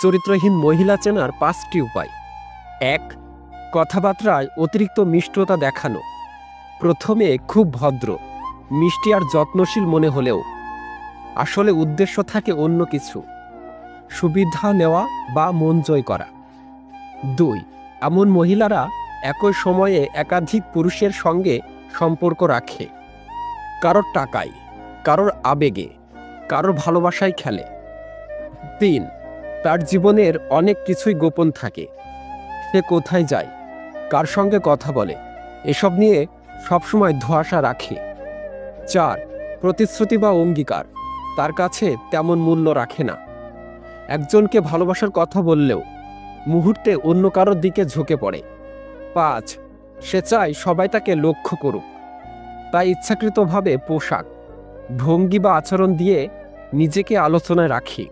চরিত্রহীন মহিলা চেনার ৫টি উপায়। ১. কথাবার্তায় অতিরিক্ত মিষ্টতা দেখানো। প্রথমে খুব ভদ্র, মিষ্টি আর যত্নশীল মনে হলেও আসলে উদ্দেশ্য থাকে অন্য কিছু, সুবিধা নেওয়া বা মন জয় করা। ২. এমন মহিলারা একই সময়ে একাধিক পুরুষের সঙ্গে সম্পর্ক রাখে, কারোর টাকায়, কারোর আবেগে, কারোর ভালোবাসায় খেলে। ৩. তার জীবনের অনেক কিছুই গোপন থাকে। সে কোথায় যায়, কার সঙ্গে কথা বলে, এসব নিয়ে সবসময় ধোঁয়াশা রাখে। ৪. প্রতিশ্রুতি বা অঙ্গীকার তার কাছে তেমন মূল্য রাখে না। একজনকে ভালোবাসার কথা বললেও মুহূর্তে অন্য কারোর দিকে ঝুঁকে পড়ে। ৫. সে চায় সবাই তাকে লক্ষ্য করুক, তাই ইচ্ছাকৃতভাবে পোশাক, ভঙ্গি বা আচরণ দিয়ে নিজেকে আলোচনায় রাখে।